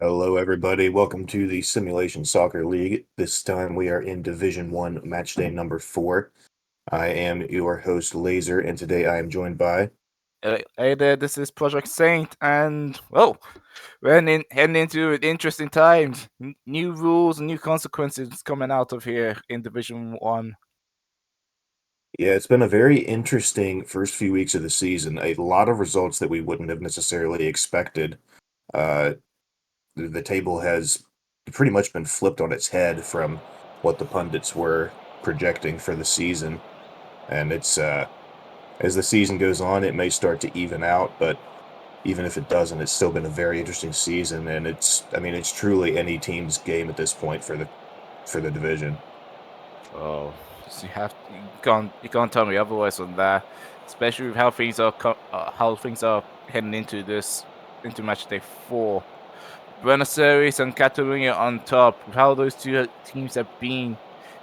Hello, everybody. Welcome to the Simulation Soccer League. This time we are in Division 1, Matchday number 4. I am your host, Laser, and today I am joined by... Hey there, this is ProjectSaint, and we're heading into interesting times. New rules, new consequences coming out of here in Division 1. Yeah, it's been a very interesting first few weeks of the season. A lot of results that we wouldn't have necessarily expected. Uh, the table has pretty much been flipped on its head from what the pundits were projecting for the season. And it's as the season goes on, it may start to even out, but even if it doesn't, it's still been a very interesting season, and it's truly any team's game at this point for the division. Oh, so you can't tell me otherwise on that, especially with how things are heading into match day 4. Buenos Aires and Catalunya on top. With how those two teams have been,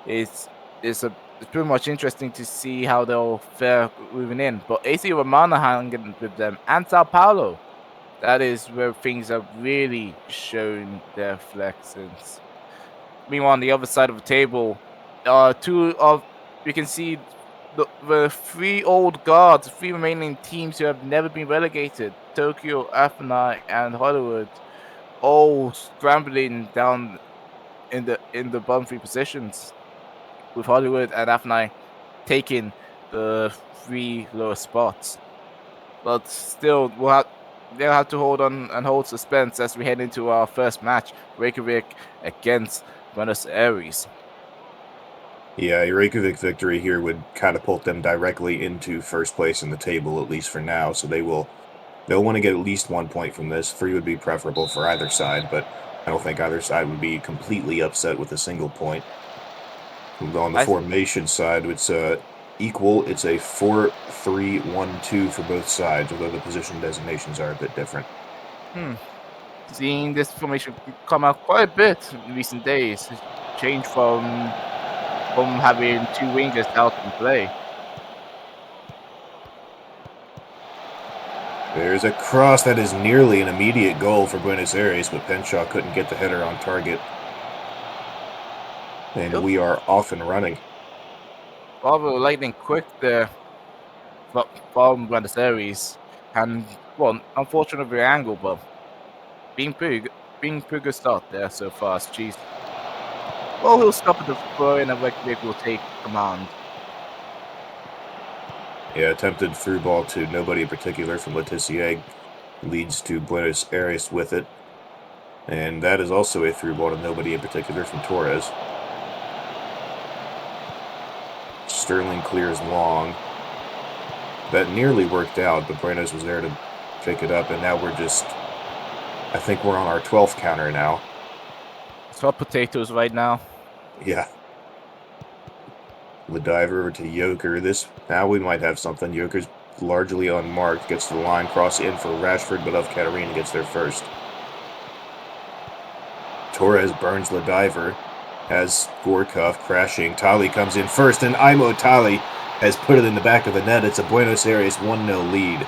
it's it's pretty much interesting to see how they'll fare moving in. But A.C Romana hanging with them and Sao Paulo. That is where things have really shown their flexes. Meanwhile, on the other side of the table, we can see the three old guards, three remaining teams who have never been relegated: Tokyo, Athênai, and Hollywood, all scrambling down in the bottom three positions, with Hollywood and Athênai taking the three lower spots. But still, they'll have to hold on and hold suspense as we head into our first match, Reykjavik against Buenos Aires. Yeah, a Reykjavik victory here would catapult them directly into first place in the table, at least for now. So they'll want to get at least 1 point from this. 3 would be preferable for either side, but I don't think either side would be completely upset with a single point. On the formation side, it's equal. It's a 4-3-1-2 for both sides, although the position designations are a bit different. Seeing this formation come out quite a bit in recent days, it's changed from having two wingers out in play. There's a cross that is nearly an immediate goal for Buenos Aires, but Penshaw couldn't get the header on target. And we are off and running. Rather lightning quick there from Buenos Aires, and unfortunately angle, but being pretty good start there so far. Jeez. Well, he'll stop at the throw and Reykjavik will take command. Yeah, attempted through ball to nobody in particular from Letizier leads to Buenos Aires with it. And that is also a through ball to nobody in particular from Torres. Sterling clears long. That nearly worked out, but Buenos was there to pick it up, and now I think we're on our 12th counter now. It's hot potatoes right now. Yeah. The diver over to Joker. Now we might have something. Joker's largely unmarked. Gets to the line, cross in for Rashford, but Katarina gets there first. Torres burns the diver. Has Gorkov crashing. Tali comes in first, and Imo Tali has put it in the back of the net. It's a Buenos Aires 1-0 lead.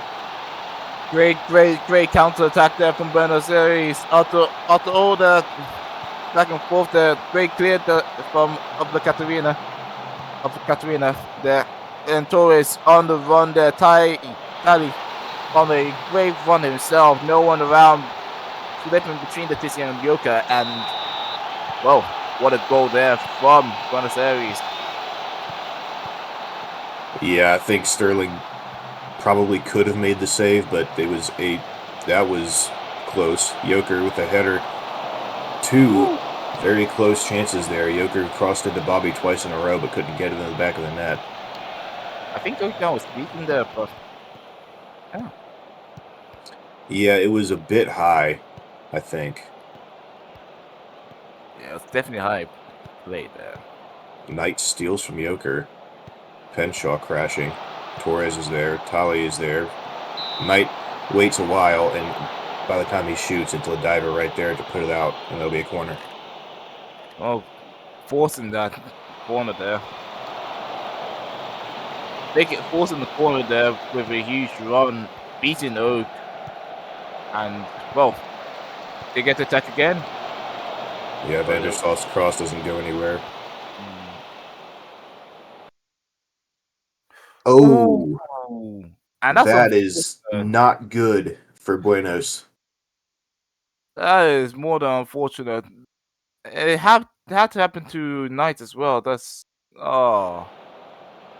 Great counter-attack there from Buenos Aires. After all the back and forth there, great clear from Katarina there. And Torres on the run there. Tali on a great run himself. No one around. Slipping between the Tizian and Yoka, and what a goal there from Buenos Aires. Yeah, I think Sterling probably could have made the save, but that was close. Joker with the header. Two very close chances there. Joker crossed into Bobby twice in a row, but couldn't get it in the back of the net. I think Joker was beaten there, but yeah, it was a bit high, I think. Yeah, it's definitely high play there. Knight steals from Joker. Penshaw crashing. Torres is there. Tali is there. Knight waits a while, and by the time he shoots, it's a diver right there to put it out, and it'll be a corner. Oh, forcing that corner there. Forcing the corner there with a huge run, beating Oak, and They get to attack again. Yeah, Vandersloot's cross doesn't go anywhere. Oh, Ooh. And that's that is unfortunate. not good for Buenos. That is more than unfortunate. It had to happen to Knight as well. That's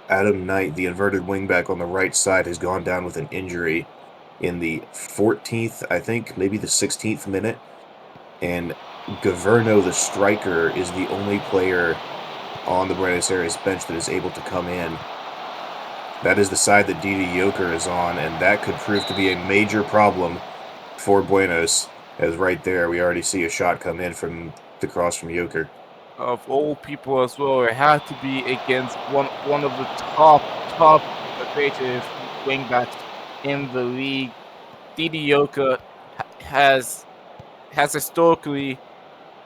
Adam Knight, the inverted wingback on the right side, has gone down with an injury in the 14th, I think, maybe the 16th minute. And Governo, the striker, is the only player on the Buenos Aires bench that is able to come in. That is the side that Didi Joker is on, and that could prove to be a major problem for Buenos, as right there we already see a shot come in from the cross from Joker. of all people as well. It had to be against one of the top creative wingbacks in the league. Didi Joker has historically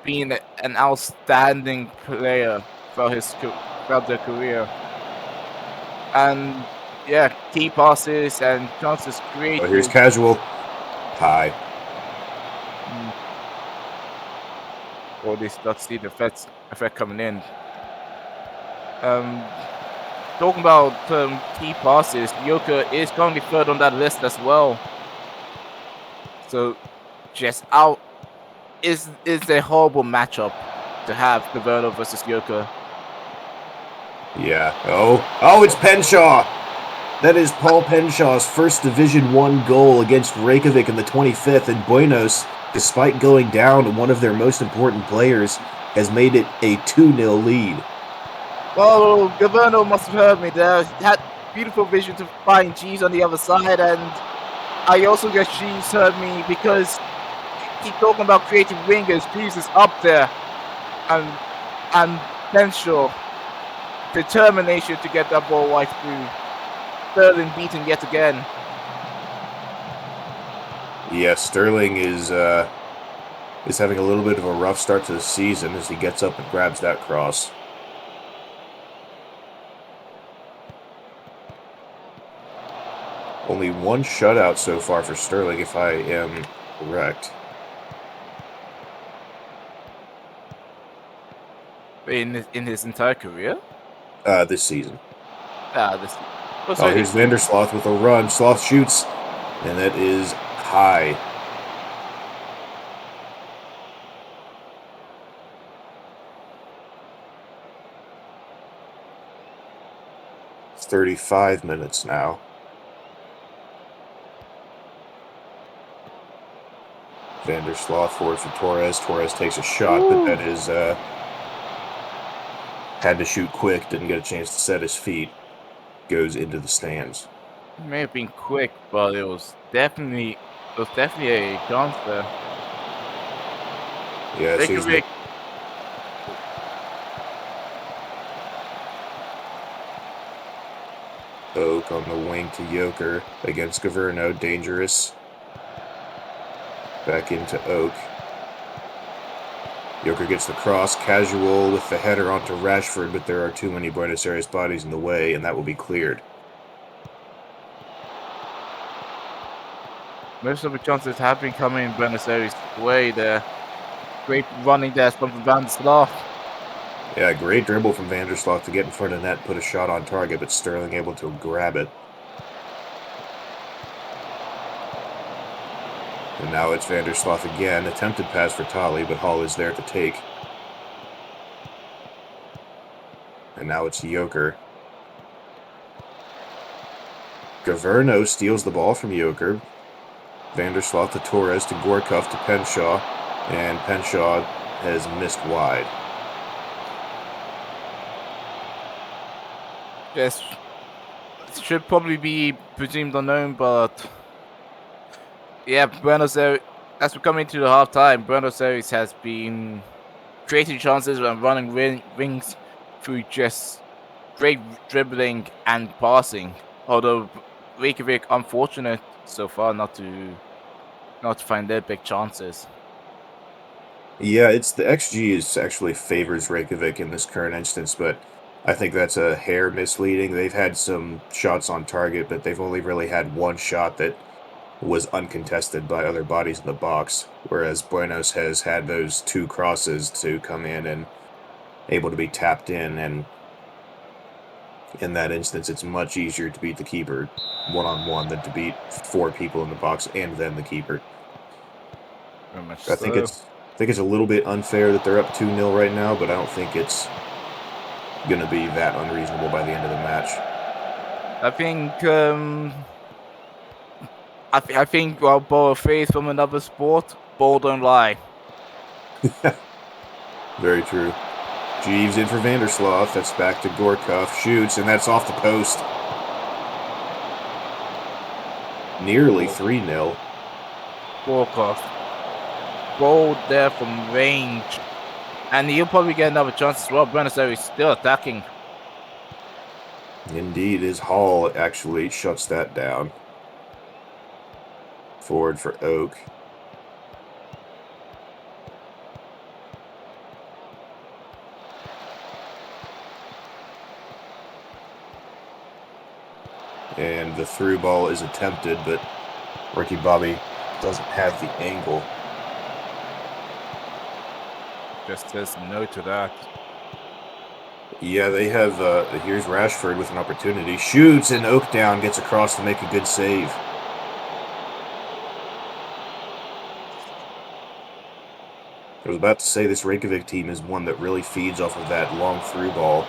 been an outstanding player throughout their career, and yeah, key passes and chances Oh, here's created. Casual. High. Or they start to see the effect coming in. Talking about key passes, Joker is currently third on that list as well. So just out is a horrible matchup to have Governo versus Joker. Yeah. Oh, it's Penshaw. That is Paul Penshaw's first Division 1 goal against Reykjavik in the 25th, and Buenos, despite going down to one of their most important players, has made it a 2-0 lead. Well, Governo must have heard me there. He had beautiful vision to find Cheese on the other side, and I also guess Cheese heard me because keep talking about creative wingers. Cheese is up there, and Penshaw determination to get that ball right through. Sterling beaten yet again. Yeah, Sterling is having a little bit of a rough start to the season as he gets up and grabs that cross. Only one shutout so far for Sterling, if I am correct. In his entire career? This season. Oh, here's Vandersloot with a run. Sloth shoots, and that is high. It's 35 minutes now. Vandersloot forward for Torres. Torres takes a shot, but that is had to shoot quick. Didn't get a chance to set his feet. Goes into the stands. It may have been quick, but it was definitely a chance there. Yeah, it seems like Oak on the wing to Joker against Governo. Dangerous. Back into Oak. Joker gets the cross. Casual with the header onto Rashford, but there are too many Buenos Aires bodies in the way, and that will be cleared. Most of the chances have been coming Buenos Aires' way there. Great running there from Vandersloot. Yeah, great dribble from Vandersloot to get in front of net, put a shot on target, but Sterling able to grab it. And now it's Vandersloot again. Attempted pass for Tolly, but Hall is there to take. And now it's Joker. Governo steals the ball from Joker. Vandersloot to Torres to Gorkov to Penshaw. And Penshaw has missed wide. Yes, it should probably be presumed unknown, but yeah, Buenos Aires, as we come into the half time, Buenos Aires has been creating chances and running rings through just great dribbling and passing. Although Reykjavik unfortunate so far not to find their big chances. Yeah, it's the XG is actually favors Reykjavik in this current instance, but I think that's a hair misleading. They've had some shots on target, but they've only really had one shot that was uncontested by other bodies in the box, whereas Buenos has had those 2 crosses to come in and able to be tapped in that instance, it's much easier to beat the keeper one-on-one than to beat 4 people in the box and then the keeper. Very much I think so. it's a little bit unfair that they're up 2-0 right now, but I don't think it's going to be that unreasonable by the end of the match. I think I think while Bo face from another sport, ball don't lie. Very true. Jeeves in for Vandersloot. That's back to Gorkov. Shoots, and that's off the post. Nearly 3-0. Gorkov. Ball there from range. And he'll probably get another chance as well. Buenos Aires still attacking. Indeed, his Hall actually shuts that down. Forward for Oak. And the through ball is attempted, but Ricky Bobby doesn't have the angle. Just says no to that. Yeah, they have, here's Rashford with an opportunity. Shoots, and Oak down, gets across to make a good save. I was about to say this Reykjavik team is one that really feeds off of that long through ball,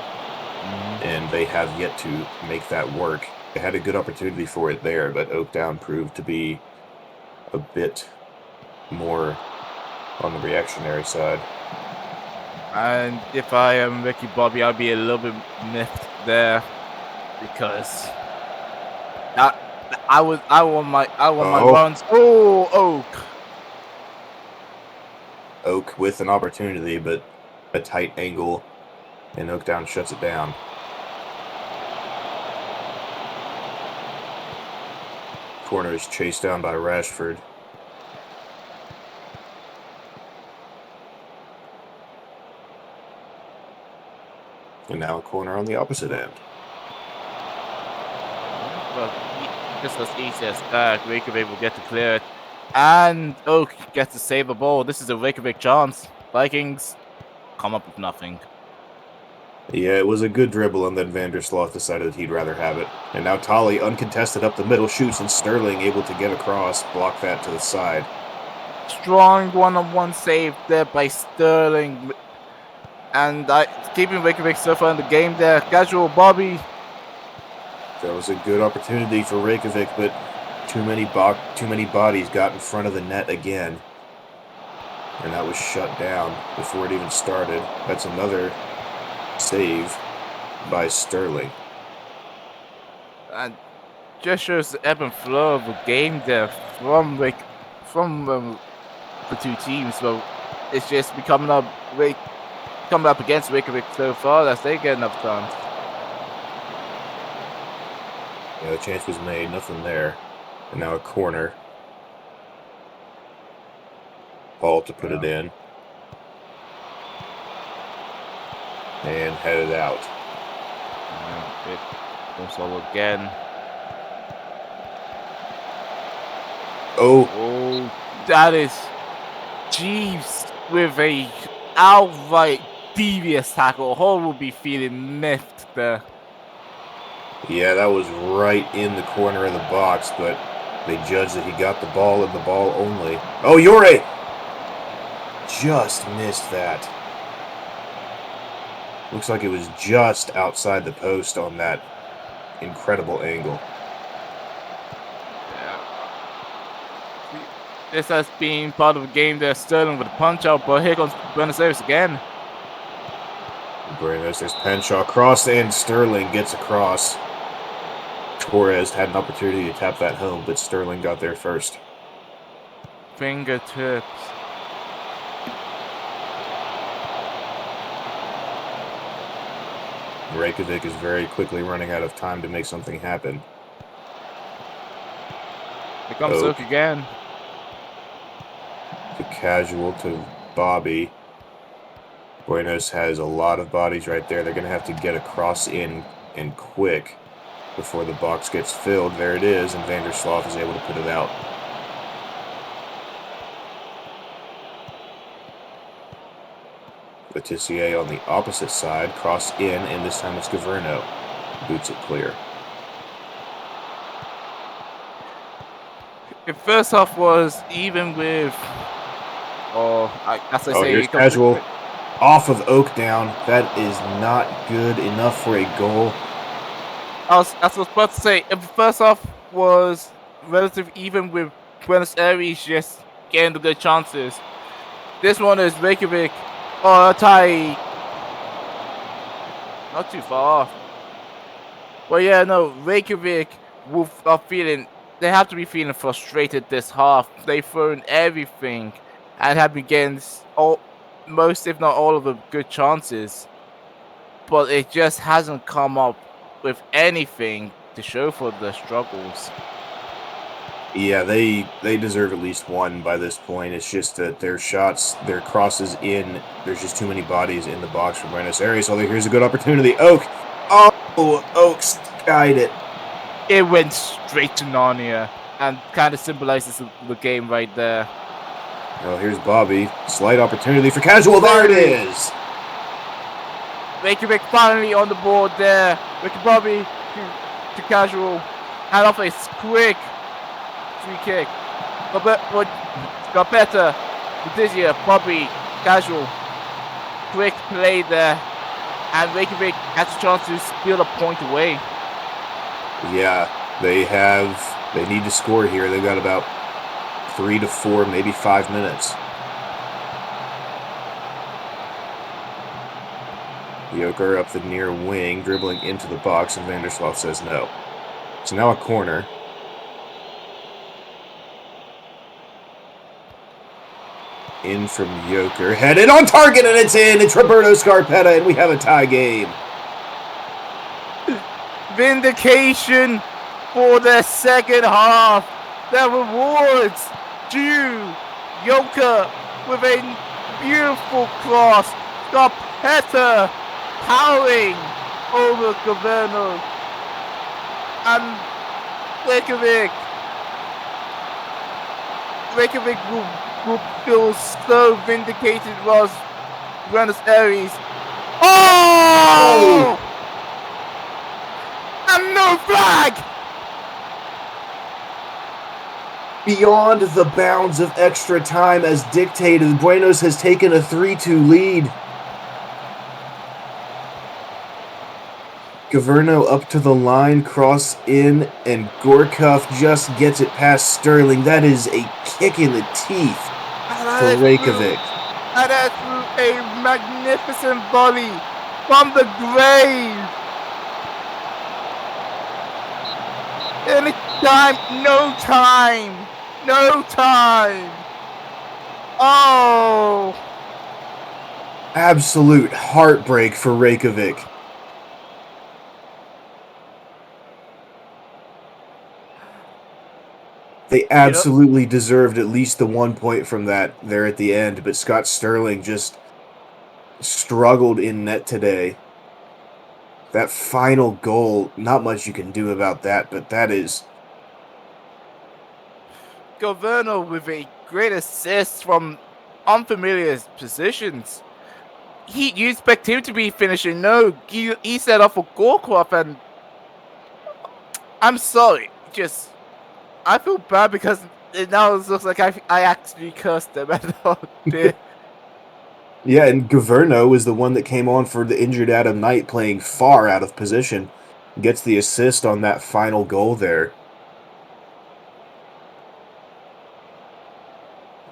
and they have yet to make that work. They had a good opportunity for it there, but Oak down proved to be a bit more on the reactionary side. And if I am Ricky Bobby, I'll be a little bit miffed there because I want my runs. Oh, Oak. Oak with an opportunity, but a tight angle, and Oak down shuts it down. Corner is chased down by Rashford. And now a corner on the opposite end. Well, just as easy as that, Reykjavik will get to clear it. And Oak gets to save a ball. This is a Reykjavik chance. Vikings come up with nothing. Yeah, it was a good dribble, and then Vandersloot decided that he'd rather have it. And now Tolly, uncontested up the middle, shoots, and Sterling able to get across, block that to the side. Strong one-on-one save there by Sterling. And keeping Reykjavik so far in the game there. Casual Bobby. That was a good opportunity for Reykjavik, but too many bodies got in front of the net again. And that was shut down before it even started. That's another save by Sterling. And just shows the ebb and flow of the game there from the 2 teams. So it's just coming up against Reykjavik so far that they get enough chance. Yeah, the chance was made, nothing there. And now a corner. Paul to put it in. And headed out. It goes all again. Oh, that is Jeeves with a outright devious tackle. Hall will be feeling miffed there. Yeah, that was right in the corner of the box, but they judged that he got the ball and the ball only. Oh, Yore! Just missed that. Looks like it was just outside the post on that incredible angle. Yeah. This has been part of the game there. Sterling with a punch out, but here comes Buenos Aires again. Buenos, there's Penshaw cross, and Sterling gets across. Torres had an opportunity to tap that home, but Sterling got there first. Fingertips. Reykjavik is very quickly running out of time to make something happen. Here comes Oak again. The casual to Bobby. Buenos has a lot of bodies right there. They're going to have to get across in and quick before the box gets filled. There it is, and Vandersloot is able to put it out. Letitia on the opposite side, cross in, and this time it's Governo. Boots it clear. The first half was even with, as I say, Here's Casual. Off of Oak down. That is not good enough for a goal. I was about to say, if the first half was relative even with Buenos Aires just getting the good chances, this one is Reykjavik or tie not too far off. Well, yeah, no, Reykjavik they have to be feeling frustrated this half. They've thrown everything and have been getting most, if not all, of the good chances, but it just hasn't come up with anything to show for the struggles. Yeah, they deserve at least one by this point. It's just that their shots, their crosses in, there's just too many bodies in the box for Buenos Aires. Although here's a good opportunity. Oak. Oh, Oak skied it. It went straight to Narnia and kind of symbolizes the game right there. Oh, here's Bobby. Slight opportunity for Casual. There it is. Reykjavik finally on the board there. Ricky Bobby to Casual. And off a quick free kick. Got better. Letizia, Bobby, Casual. Quick play there. And Reykjavik has a chance to steal a point away. Yeah, they need to score here. They've got about 3 to 4, maybe 5 minutes. Joker up the near wing, dribbling into the box, and Vandersloot says no. So now a corner. In from Joker, headed on target, and it's in! It's Roberto Scarpetta, and we have a tie game. Vindication for the second half. The rewards due. Joker with a beautiful cross. Scarpetta powering over Governo. And Reykjavik will feel so vindicated was Buenos Aires. Oh! And no flag! Beyond the bounds of extra time as dictated, Buenos has taken a 3-2 lead. Governo up to the line, cross in, and Gorkov just gets it past Sterling. That is a kick in the teeth for Reykjavik. And that's a magnificent volley from the grave. Any time, no time. No time. Oh. Absolute heartbreak for Reykjavik. They absolutely deserved at least the 1 point from that there at the end, but Scott Sterling just struggled in net today. That final goal, not much you can do about that, but that is... Governo with a great assist from unfamiliar positions. You expect him to be finishing. No, he set up for Gorkov, and I'm sorry, I feel bad because it now looks like I actually cursed them and not did. Yeah, and Governo is the one that came on for the injured Adam Knight, playing far out of position. Gets the assist on that final goal there.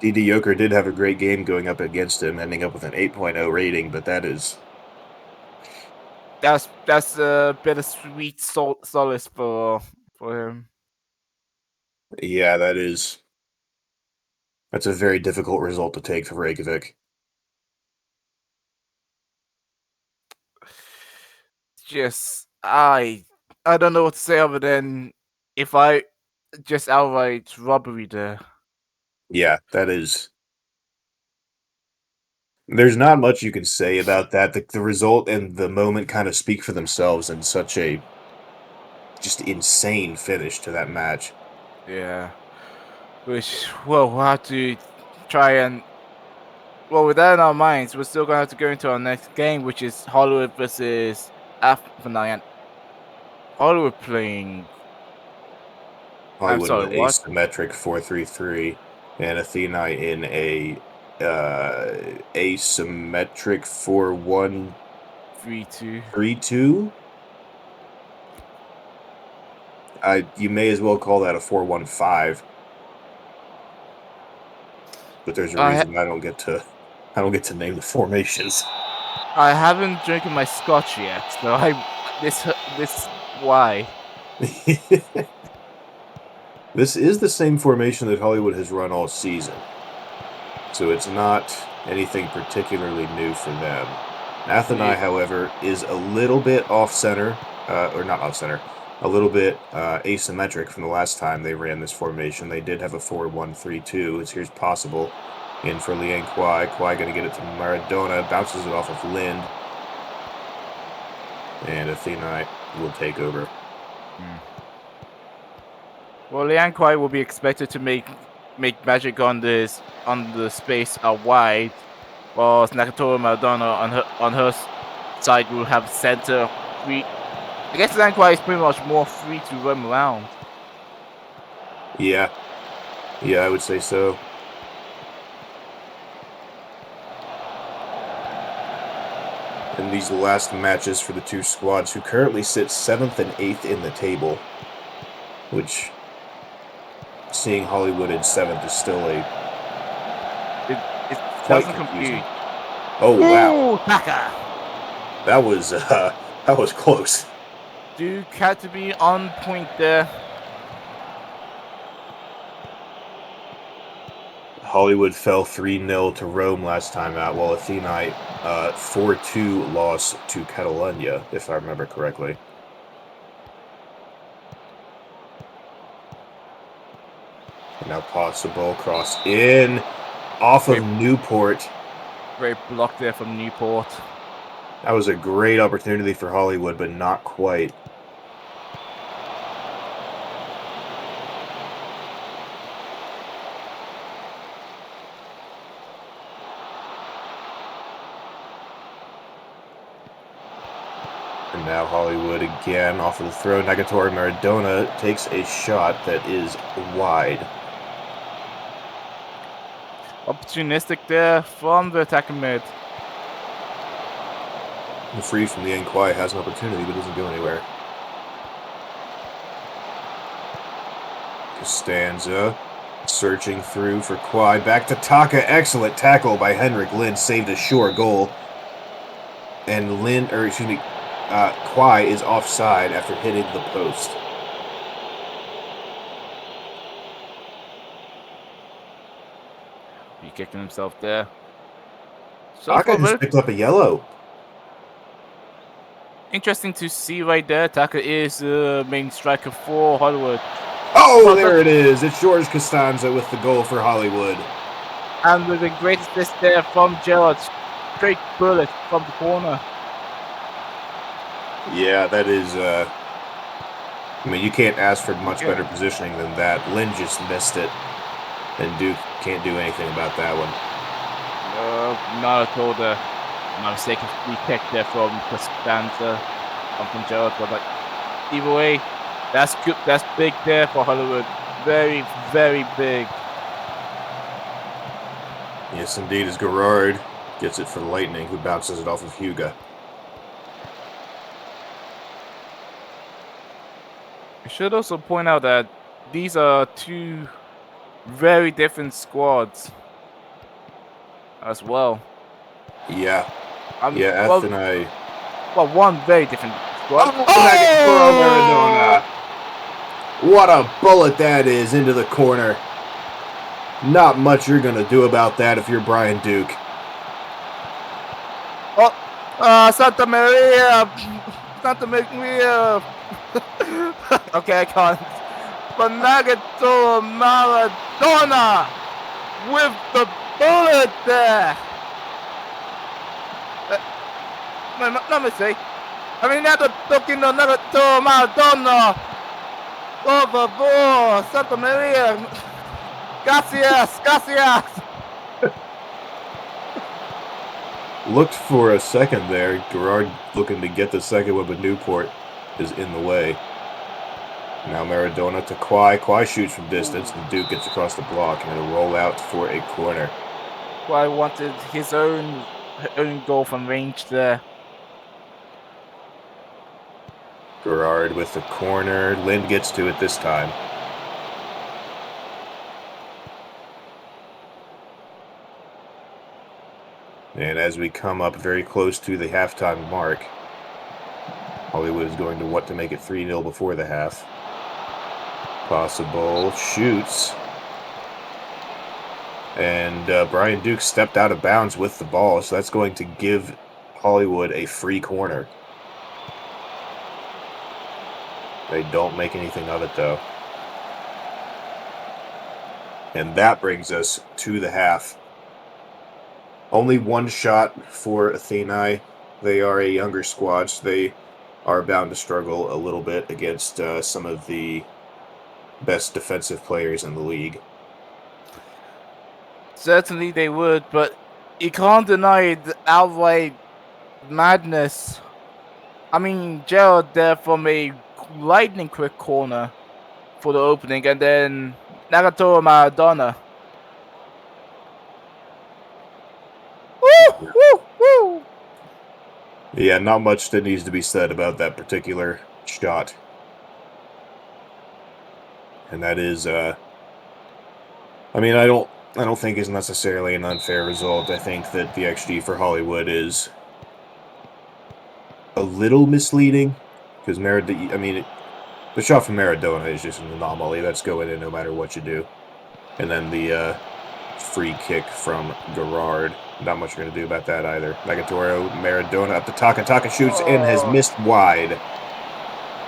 D.D. Joker did have a great game going up against him, ending up with an 8.0 rating, but that is... That's a bittersweet solace for him. Yeah, that's a very difficult result to take for Reykjavik. I don't know what to say other than if I just outright robbery there. Yeah, that is... There's not much you can say about that. The result and the moment kind of speak for themselves in such a just insane finish to that match. Yeah. Which, well, we'll have to try and Well, with that in our minds, we're still going to have to go into our next game, which is Hollywood versus Athênai. Hollywood playing. I'm Hollywood sorry, with what? asymmetric 4-3-3, and Athênai in a asymmetric 4-1-3-2. 3-2. You may as well call that a 4-1-5. But there's a reason I don't get to name the formations. I haven't drinking my scotch yet, so this why. This is the same formation that Hollywood has run all season, so it's not anything particularly new for them. Athênai, however, is a little bit off-center, or not off-center, a little bit asymmetric from the last time they ran this formation. They did have a 4-1-3-2. Here's possible. In for Liang Kwai. Kwai going to get it to Maradona. Bounces it off of Lind. And Athênai will take over. Well, Liang Kwai will be expected to make magic on the space wide, while Nakatoa Maradona on her side will have center free. I guess Liang Kwai is pretty much more free to roam around. Yeah, I would say so. In these last matches for the two squads, who currently sit 7th and 8th in the table, which, seeing Hollywood in 7th is still It quite doesn't confusing. compute. Oh wow! Ooh, Taka! That was close. Duke had to be on point there. Hollywood fell 3-0 to Rome last time out, while Athênai 4-2 loss to Catalunya, if I remember correctly. And now possible cross in off of Newport. Great block there from Newport. That was a great opportunity for Hollywood, but not quite. And now Hollywood again off of the throw. Nagatori Maradona takes a shot that is wide. Opportunistic there from the attacking mid. The free from the Kwai has an opportunity, but doesn't go anywhere. Costanza searching through for Kwai. Back to Taka. Excellent tackle by Henrik Lind. Saved a sure goal. And Kwai is offside after hitting the post. He kicking himself there. Taka just picked up a yellow. Interesting to see right there. Taka is the main striker for Hollywood. Oh, there it is. It's George Costanza with the goal for Hollywood. And with a great assist there from Gerard. Straight bullet from the corner. Yeah, that is... I mean, you can't ask for much better positioning than that. Lynn just missed it. And Duke can't do anything about that one. No, not at all. My mistaken free kick there from Costanza. From Gerard. But like, either way, that's good. That's big there for Hollywood. Very, very big. Yes, indeed, as Gerard gets it for the Lightning, who bounces it off of Huga. I should also point out that these are two very different squads as well. Yeah. Athênai. Well, one very different squad. Maradona! What a bullet that is into the corner. Not much you're going to do about that if you're Brian Duke. Santa Maria. Okay, I can't. But Maradona with the bullet there. Let me see. I mean, that's talking another to Maradona. Por favor, Santa Maria. Gracias. Looked for a second there. Gerard looking to get the second one, but Newport is in the way. Now Maradona to Kwai. Kwai shoots from distance, and Duke gets across the block, and it'll roll out for a corner. Kwai wanted his own goal from range there. Gerard with the corner. Lind gets to it this time. And as we come up very close to the halftime mark, Hollywood is going to want to make it 3-0 before the half. Possible shoots. And Brian Duke stepped out of bounds with the ball, so that's going to give Hollywood a free corner. They don't make anything of it, though. And that brings us to the half. Only one shot for Athênai. They are a younger squad, so they are bound to struggle a little bit against some of the best defensive players in the league. Certainly they would, but you can't deny the outright madness. I mean, Gerald there from a lightning quick corner for the opening, and then Nagato Maradona. Woo! Woo! Woo! Yeah, not much that needs to be said about that particular shot. And that is, I mean, I don't think is necessarily an unfair result. I think that the XG for Hollywood is a little misleading because the shot from Maradona is just an anomaly. That's going in no matter what you do. And then the free kick from Gerard. Not much you're going to do about that either. Nagatoro, Maradona up to Taka. Taka shoots and has missed wide.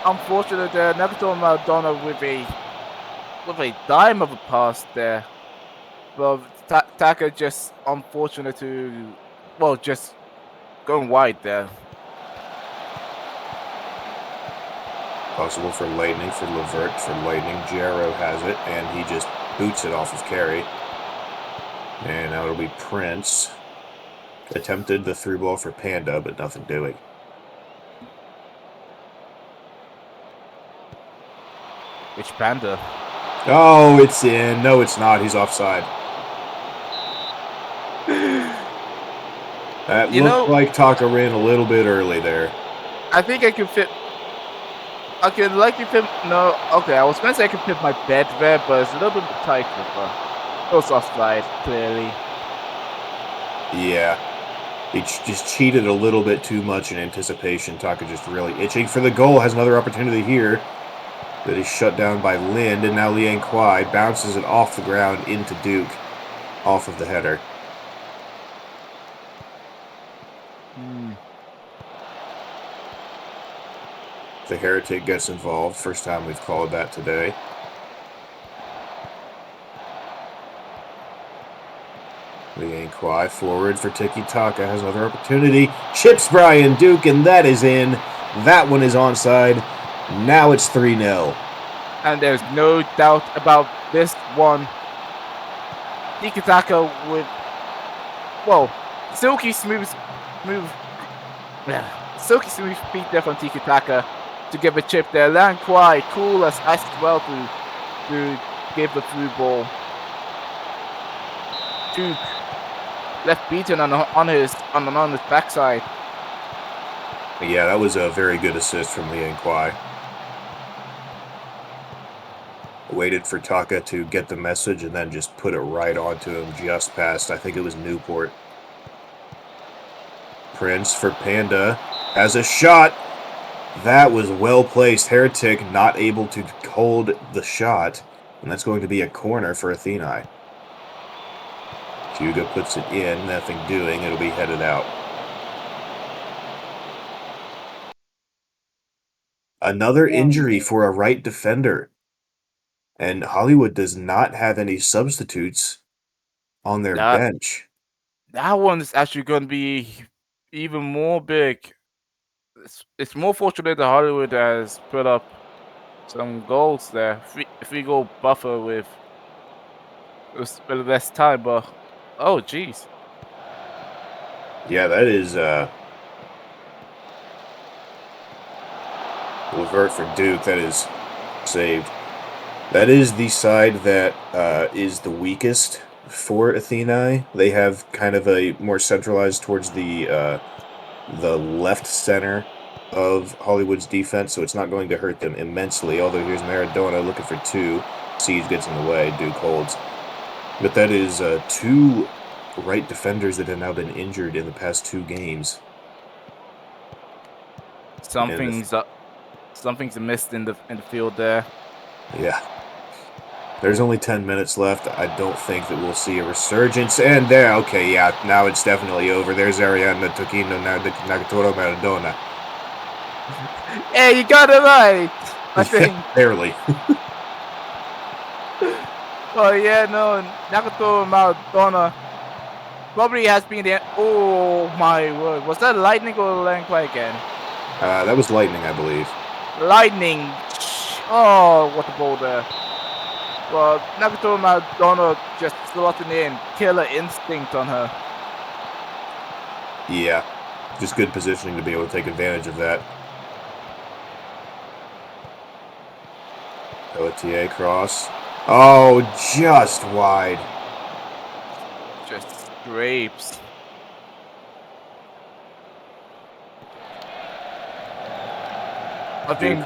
Unfortunately, there, Nagato Maradona with a dime of a pass there. Well, Taka just unfortunate to, well, just going wide there. Possible for Lightning, for Levert, for Lightning. Jarrow has it, and he just boots it off of Carey. And now it'll be Prince. Attempted the through ball for Panda, but nothing doing. Which Panda? Oh, it's in. No, it's not. He's offside. That looked like Taka ran a little bit early there. I think I can fit. I can likely fit. No, okay. I was going to say I can fit my bed there, but it's a little bit tight. It was offside, clearly. Yeah. He just cheated a little bit too much in anticipation. Taka just really itching for the goal. Has another opportunity here. That is shut down by Lind, and now Liang Kwai bounces it off the ground into Duke, off of the header. The Heretic gets involved. First time we've called that today. Liang Kwai forward for Tiki Taka. Has another opportunity. Chips Brian Duke, and that is in. That one is onside. Now it's 3-0. And there's no doubt about this one. Tiki Taka with, well, silky smooth feet there from Tiki Taka to give a chip there. Liang Kwai, cool as ice as well to give the through ball. Duke left beaten on his backside. Yeah, that was a very good assist from Liang Kwai. Waited for Taka to get the message and then just put it right onto him just past, I think it was Newport. Prince for Panda has a shot. That was well placed. Heretic not able to hold the shot, and that's going to be a corner for Athênai. Hugo puts it in, nothing doing. It'll be headed out. Another injury for a right defender. And Hollywood does not have any substitutes on their bench. That one is actually going to be even more big. It's more fortunate that Hollywood has put up some goals there. If we go buffer with less time, but oh jeez. Yeah, that is Levert for Duke. That is saved. That is the side that is the weakest for Athênai. They have kind of a more centralized towards the left center of Hollywood's defense, so it's not going to hurt them immensely. Although here's Maradona looking for two. Siege gets in the way. Duke holds. But that is two right defenders that have now been injured in the past two games. Something's missed in the field there. Yeah. There's only 10 minutes left. I don't think that we'll see a resurgence. And there, okay, yeah, now it's definitely over. There's Ariana Tokino Nagatoro Maradona. Hey, you got it right. I think. Barely. Oh yeah, no, Nagatoro Maradona probably has been the. Oh my word, was that lightning or Lankway again? That was lightning, I believe. Lightning. Oh, what a ball there. Well, Nagatoro Maradona just slotting in. Killer instinct on her. Yeah. Just good positioning to be able to take advantage of that. Pelletier cross. Oh, just wide. Just scrapes. I think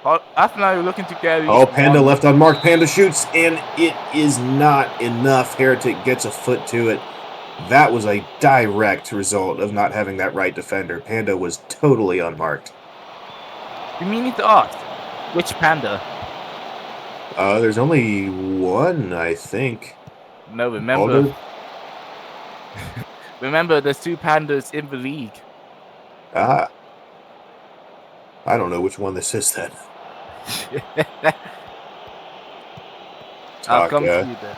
Athênai looking to get. Oh, Panda left unmarked. Panda shoots, and it is not enough. Heretic gets a foot to it. That was a direct result of not having that right defender. Panda was totally unmarked. You mean to ask which Panda? There's only one, I think. No, remember. Remember, there's two Pandas in the league. Ah. I don't know which one this is then. I'll come to Taka you then.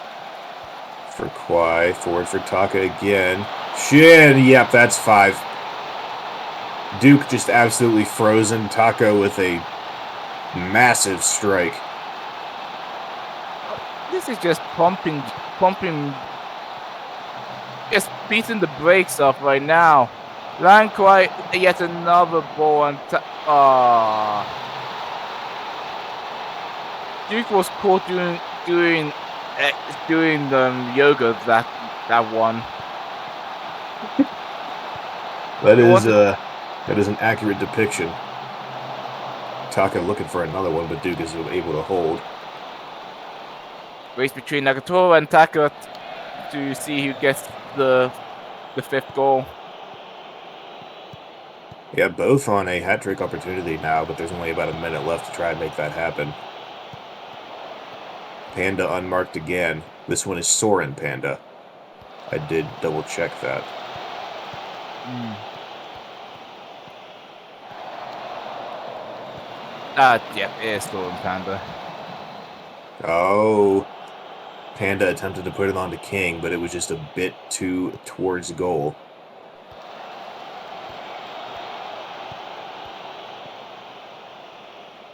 for Kwai. Forward for Taka again. Shit. Yep, that's 5. Duke just absolutely frozen. Taka with a massive strike. This is just pumping, just beating the brakes off right now. Lankway, yet another ball, and Duke was caught doing yoga that one. That is an accurate depiction. Taka looking for another one, but Duke is able to hold. Race between Nagatoro and Taka to see who gets the 5th goal. Yeah, both on a hat-trick opportunity now, but there's only about a minute left to try and make that happen. Panda unmarked again. This one is Soren Panda. I did double-check that. Yeah, it is Soren Panda. Oh. Panda attempted to put it onto King, but it was just a bit too towards goal.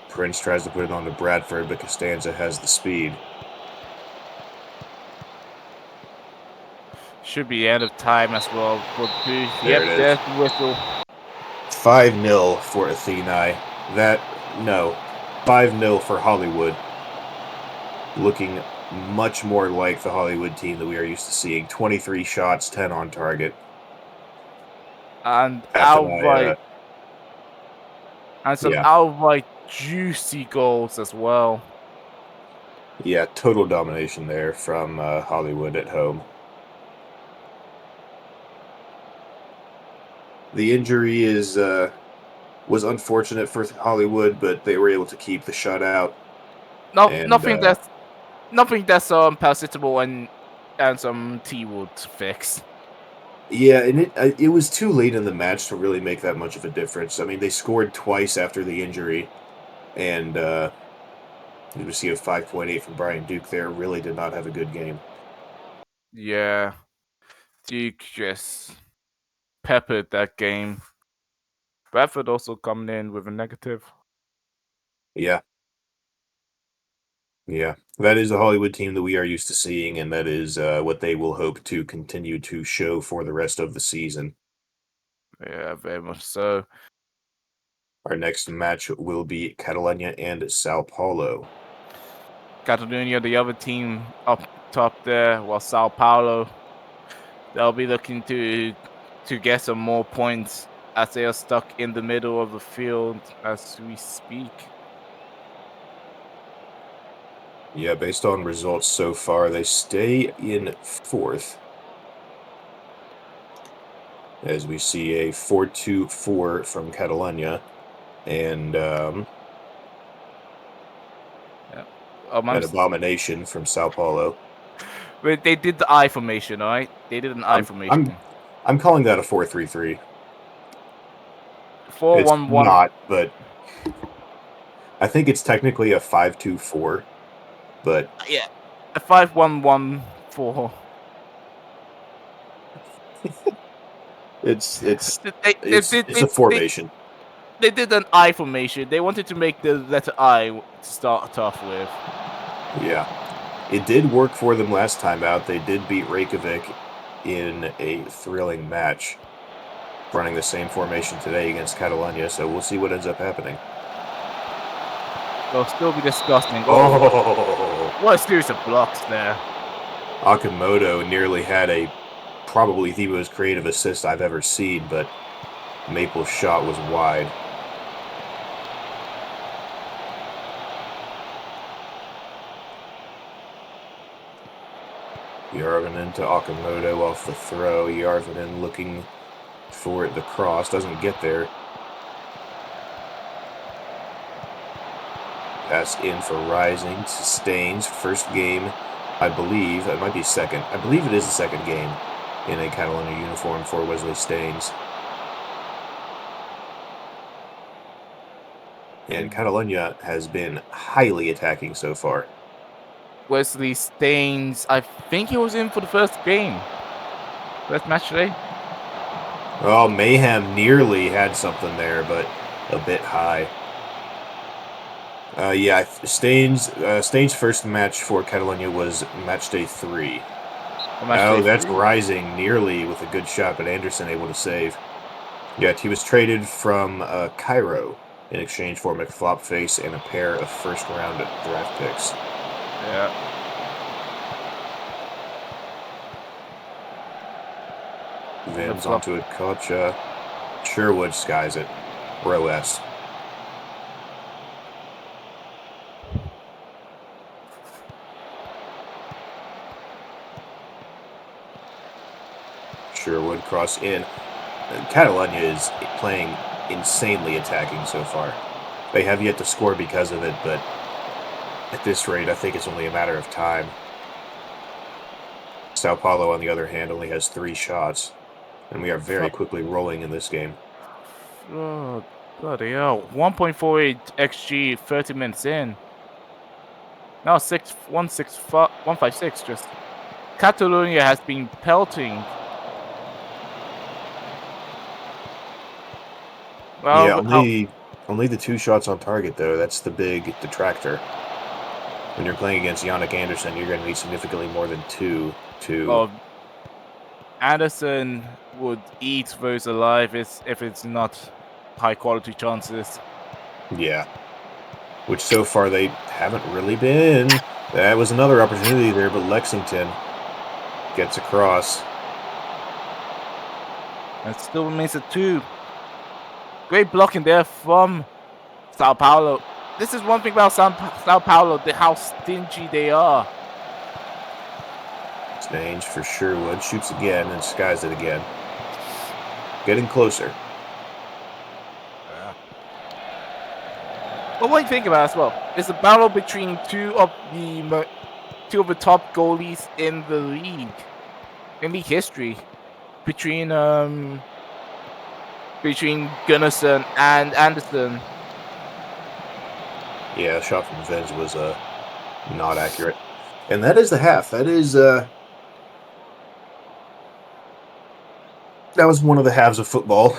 Prince tries to put it onto Bradford, but Costanza has the speed. Should be end of time as well. There it is. There's the whistle. 5-0 for Athênai. 5-0 for Hollywood. Looking much more like the Hollywood team that we are used to seeing. 23 shots, 10 on target. And Athênai, some outright juicy goals as well. Yeah, total domination there from Hollywood at home. The injury was unfortunate for Hollywood, but they were able to keep the shutout. Nothing that's palatable and some T would fix. Yeah, and it was too late in the match to really make that much of a difference. I mean, they scored twice after the injury, and you received 5.8 from Brian Duke there. Really did not have a good game. Yeah, Duke just peppered that game. Bradford also coming in with a negative. Yeah. Yeah. That is the Hollywood team that we are used to seeing, and that is what they will hope to continue to show for the rest of the season. Yeah, very much so. Our next match will be Catalunya and Sao Paulo. Catalunya, the other team up top there, while Sao Paulo, they'll be looking to get some more points as they are stuck in the middle of the field as we speak. Yeah, based on results so far, they stay in fourth. As we see a 4-2-4 from Catalunya, and Yeah. an abomination from Sao Paulo. But they did the I formation, all right? They did an I I'm formation. I'm I'm calling that a 4-3-3. Four It's one one. not, but I think it's technically a 5-2-4. But Yeah, a 5-1-1-4. it's it's They, they it's did it's they, a they, formation. they did an I formation. They wanted to make the letter I to start off with. Yeah. It did work for them last time out. They did beat Reykjavik in a thrilling match, running the same formation today against Catalunya, so we'll see what ends up happening. They'll still be disgusting. Oh, What a series of blocks there. Akamoto nearly had probably the most creative assist I've ever seen, but Maple's shot was wide. Järvinen to Akamoto off the throw. Järvinen looking for the cross. Doesn't get there. Pass in for Rising. Sustains. First game, I believe. It might be second. I believe it is the second game in a Catalunya uniform for Wesley Staines. And Catalunya has been highly attacking so far. Wesley Staines, I think he was in for the first game. First match today. Oh, Mayhem nearly had something there, but a bit high. Yeah, Staines' first match for Catalunya was Matchday 3. Oh, that's 3. Rising nearly with a good shot, but Anderson able to save. Yet he was traded from Cairo in exchange for McFlopface and a pair of first-round draft picks. Yeah. Vins onto it, Kocha. Sherwood skies it. Row S. Sherwood cross in. Catalunya is playing insanely attacking so far. They have yet to score because of it, but at this rate, I think it's only a matter of time. Sao Paulo, on the other hand, only has 3 shots, and we are very quickly rolling in this game. Oh, bloody hell. 1.48 XG 30 minutes in. Now 156 just. Catalunya has been pelting. Well, Yeah, only the 2 shots on target, though. That's the big detractor. When you're playing against Yannick Anderson, you're going to need significantly more than 2 to... Anderson would eat those alive if it's not high-quality chances. Yeah. Which so far they haven't really been. That was another opportunity there, but Lexington gets across. And still remains a 2. Great blocking there from Sao Paulo. This is one thing about Sao Paulo, how stingy they are. Staines for Sherwood. Shoots again and skies it again. Getting closer. Yeah. But what do you think about it as well? It's a battle between two of the top goalies in the league. In league history. Between Gunnarsson and Anderson. Yeah, shot from Vens was not accurate. And that is the half. That was one of the halves of football.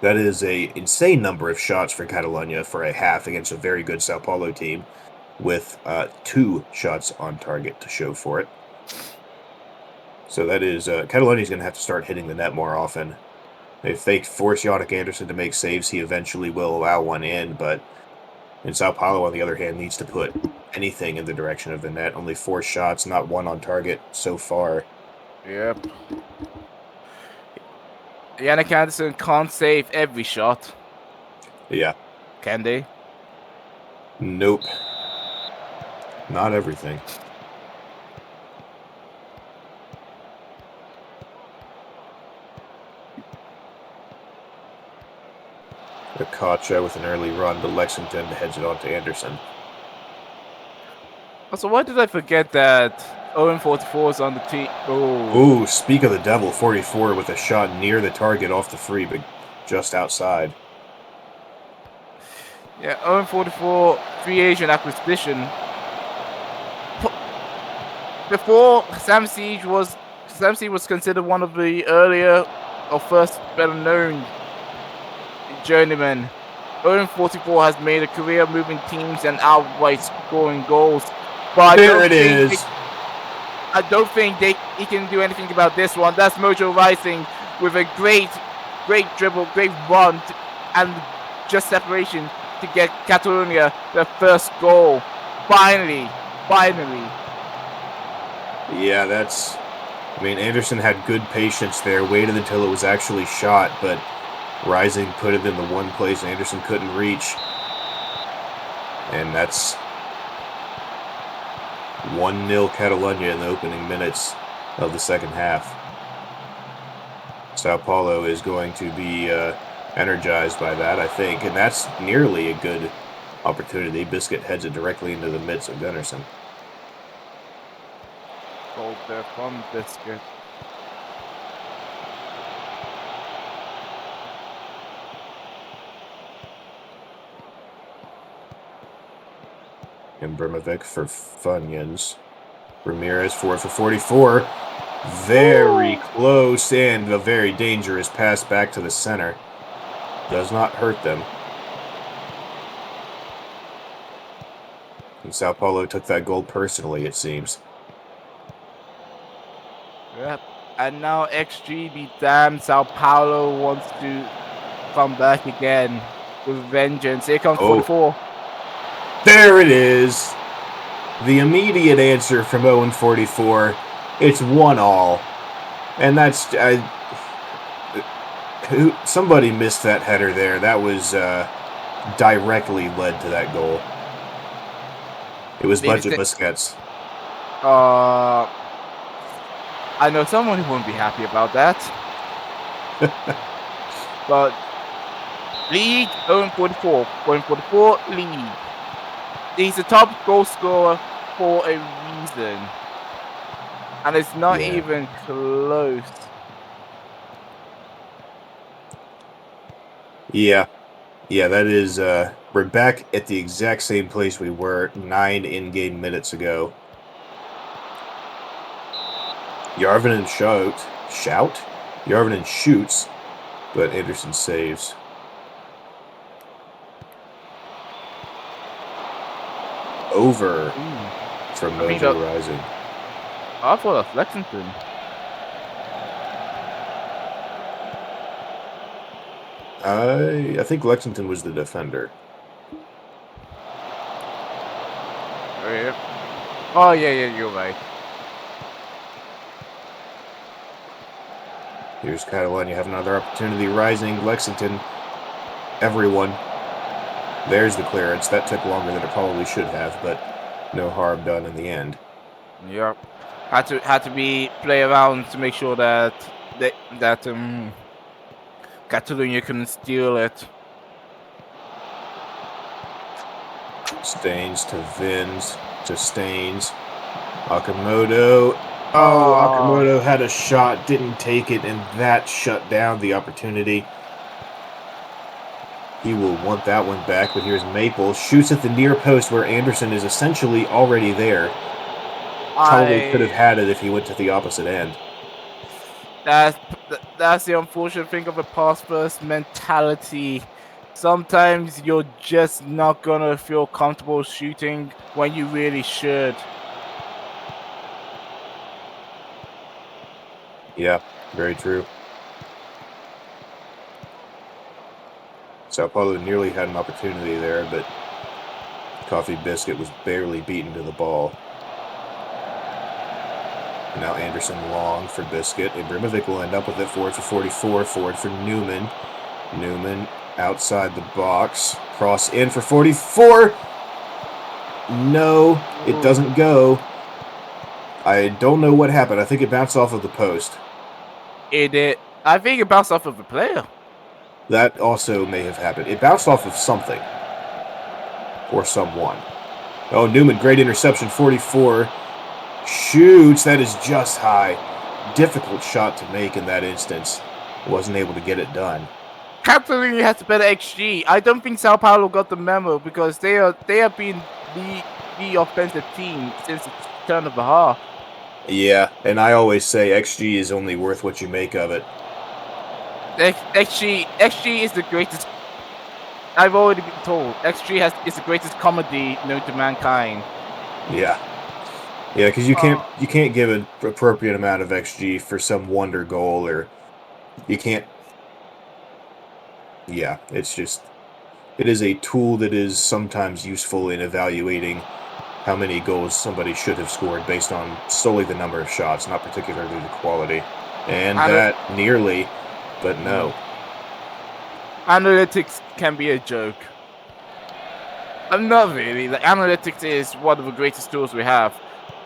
That is a insane number of shots for Catalunya for a half against a very good Sao Paulo team. with 2 shots on target to show for it. So that is Catalunya's going to have to start hitting the net more often. If they force Yannick Anderson to make saves, he eventually will allow one in, but Sao Paulo, on the other hand, needs to put anything in the direction of the net. Only 4 shots, not 1 on target so far. Yep. Yannick Anderson can't save every shot. Yeah. Can they? Nope. Not everything. Akacha with an early run to Lexington to heads it on to Anderson. Also, why did I forget that Owen 44 is on the team? Ooh, speak of the devil, 44 with a shot near the target off the free, but just outside. Yeah, Owen 44 free agent acquisition. Before Sam Siege was considered one of the earlier or first better known journeymen. Owen 44 has made a career moving teams and outright scoring goals. But I don't think he can do anything about this one. That's Mojo Rising with a great dribble, great run, and just separation to get Catalunya their first goal. Finally. Yeah, Anderson had good patience there, waited until it was actually shot, but Rising put it in the one place Anderson couldn't reach. And that's 1-0 Catalunya in the opening minutes of the second half. Sao Paulo is going to be energized by that, I think, and that's nearly a good opportunity. Biscuit heads it directly into the midst of Gunnarsson. Goal there from Biscuit. And Brimovic for Funyuns. Ramirez for 44. Very close and a very dangerous pass back to the center. Does not hurt them. And Sao Paulo took that goal personally, it seems. Yep. And now XG be damned. Sao Paulo wants to come back again with vengeance. Here comes 44. There it is. The immediate answer from Owen 44. It's 1-1. And that's... somebody missed that header there. That was directly led to that goal. It was Budget Busquets. I know someone who won't be happy about that. But lead Owen 44. Owen 44 lead. He's the top goal scorer for a reason. And it's not even close. Yeah, that is... we're back at the exact same place we were 9 in-game minutes ago. Järvinen Järvinen shoots, but Anderson saves. Over from Mojo Rising. I thought that's Lexington. I think Lexington was the defender. Oh, yeah, you're right. Here's Catalunya, have another opportunity. Rising, Lexington, everyone. There's the clearance. That took longer than it probably should have, but no harm done in the end. Yep. Had to be play around to make sure that Catalunya couldn't steal it. Staines to Vins to Staines. Akamoto. Oh, Akamoto had a shot, didn't take it, and that shut down the opportunity. He will want that one back, but here's Maple. Shoots at the near post where Anderson is essentially already there. Probably could have had it if he went to the opposite end. That's the unfortunate thing of a pass-first mentality. Sometimes you're just not gonna feel comfortable shooting when you really should. Yeah, very true. Sao Paulo nearly had an opportunity there, but Coffee Biscuit was barely beaten to the ball. And now Anderson long for Biscuit. Ibrahimovic will end up with it. Forward for 44. Forward for Newman. Newman outside the box. Cross in for 44. No, it doesn't go. I don't know what happened. I think it bounced off of the post. I think it bounced off of the player. That also may have happened. It bounced off of something. Or someone. Oh, Newman, great interception. 44. Shoots. That is just high. Difficult shot to make in that instance. Wasn't able to get it done. Catalunya has a better XG. I don't think Sao Paulo got the memo because they have been the offensive team since the turn of the half. Yeah, and I always say XG is only worth what you make of it. XG is the greatest. I've already been told is the greatest comedy known to mankind. Yeah, because you can't give an appropriate amount of XG for some wonder goal, or you can't. Yeah, it is a tool that is sometimes useful in evaluating how many goals somebody should have scored based on solely the number of shots, not particularly the quality. And that nearly, but no. Analytics can be a joke. Not really. Like, analytics is one of the greatest tools we have,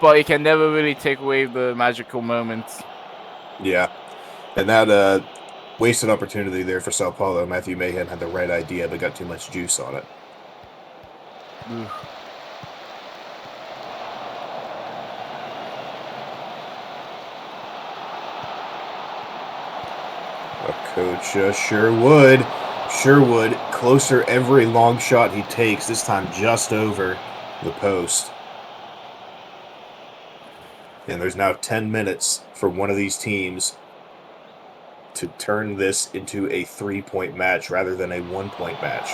but it can never really take away the magical moments. Yeah, and that wasted opportunity there for Sao Paulo. Matthew Mahan had the right idea, but got too much juice on it. Okocha Sherwood, closer every long shot he takes, this time just over the post. And there's now 10 minutes for one of these teams to turn this into a 3-point match rather than a 1-point match.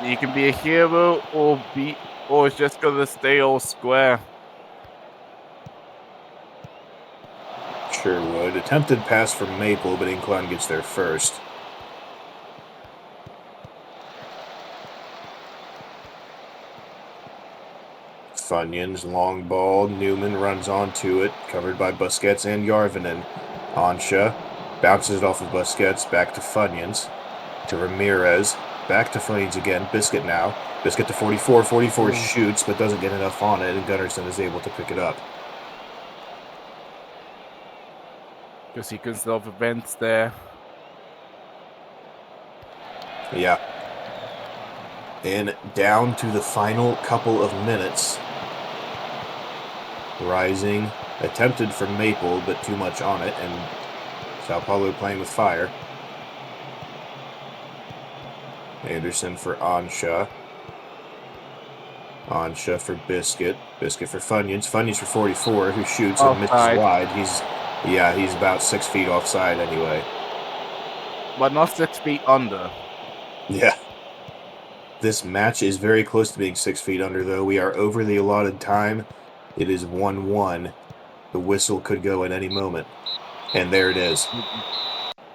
You can be a hero or it's just gonna stay all square. Sherwood, attempted pass from Maple, but Incline gets there first. Funyuns, long ball. Newman runs onto it, covered by Busquets and Yarvinen. Ansha bounces it off of Busquets, back to Funyuns, to Ramirez, back to Funyuns again. Biscuit now. Biscuit to 44. 44 shoots, but doesn't get enough on it, and Gunnarsson is able to pick it up. Good sequence of events there. Yeah. And down to the final couple of minutes. Rising, attempted from Maple, but too much on it, and Sao Paulo playing with fire. Anderson for Ansha. Ansha for Biscuit. Biscuit for Funyuns. Funyuns for 44, who shoots and misses wide. He's about 6 feet offside anyway. But not 6 feet under. Yeah. This match is very close to being 6 feet under, though. We are over the allotted time. It is 1-1. The whistle could go at any moment. And there it is.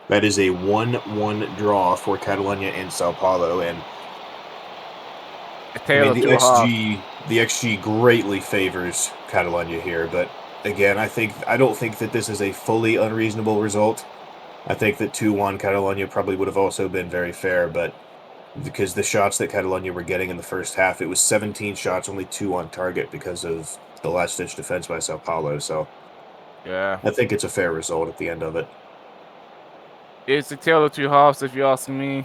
That is a 1-1 draw for Catalunya and Sao Paulo, and the XG greatly favors Catalunya here, but again, I don't think that this is a fully unreasonable result. I think that 2-1 Catalunya probably would have also been very fair, but because the shots that Catalunya were getting in the first half, it was 17 shots, only 2 on target because of the last-ditch defense by Sao Paulo, so yeah, I think it's a fair result at the end of it. It's a tale of two halves, if you ask me.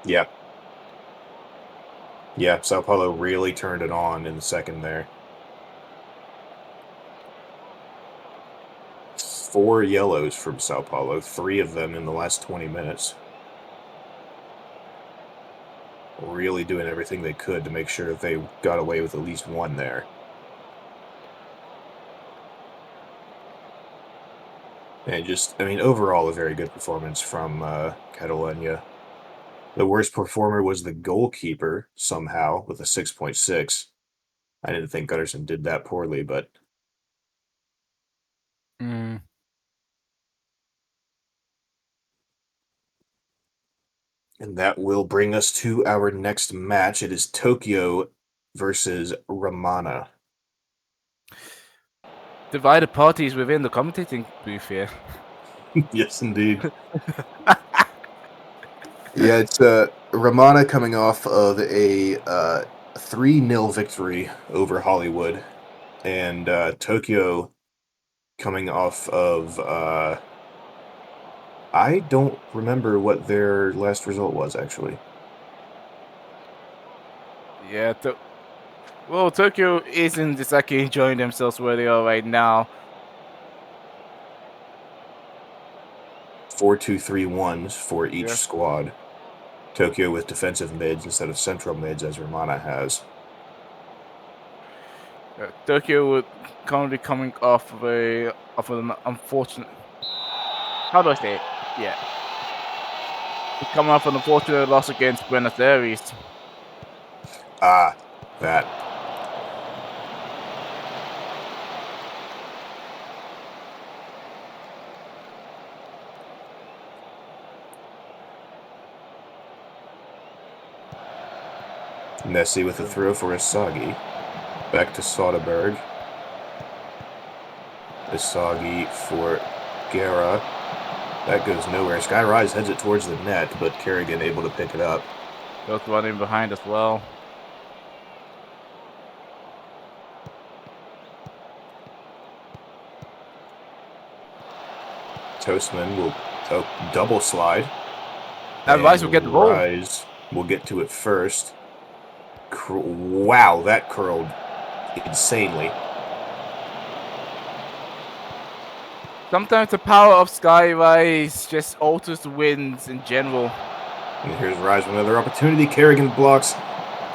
Yeah. Yeah, Sao Paulo really turned it on in the second there. 4 yellows from Sao Paulo, 3 of them in the last 20 minutes. Really doing everything they could to make sure that they got away with at least 1 there. And just, I mean, overall, a very good performance from Catalunya. The worst performer was the goalkeeper, somehow, with a 6.6. I didn't think Gunnarsson did that poorly, but. Mm. And that will bring us to our next match. It is Tokyo versus Romana. Divided parties within the commentating booth here. Yes, indeed. Yeah, it's Romana coming off of a 3-0 victory over Hollywood, and Tokyo coming off of I don't remember what their last result was, actually. Yeah, well, Tokyo isn't exactly enjoying themselves where they are right now. 4-2-3-1s for each Yeah. squad. Tokyo with defensive mids instead of central mids, as Romana has. Tokyo would currently coming off of an unfortunate. How do I say it? Yeah, coming off an unfortunate loss against Buenos Aires. Ah, that. Nessie with a throw for Asagi. Back to Soderberg. Asagi for Guerra. That goes nowhere. Skyrise heads it towards the net, but Kerrigan able to pick it up. Both running behind as well. Toastman will double slide. And Rice will get the ball. Rise will get to it first. Wow, that curled insanely. Sometimes the power of Skyrise just alters the winds in general. And here's Rise with another opportunity. Kerrigan blocks,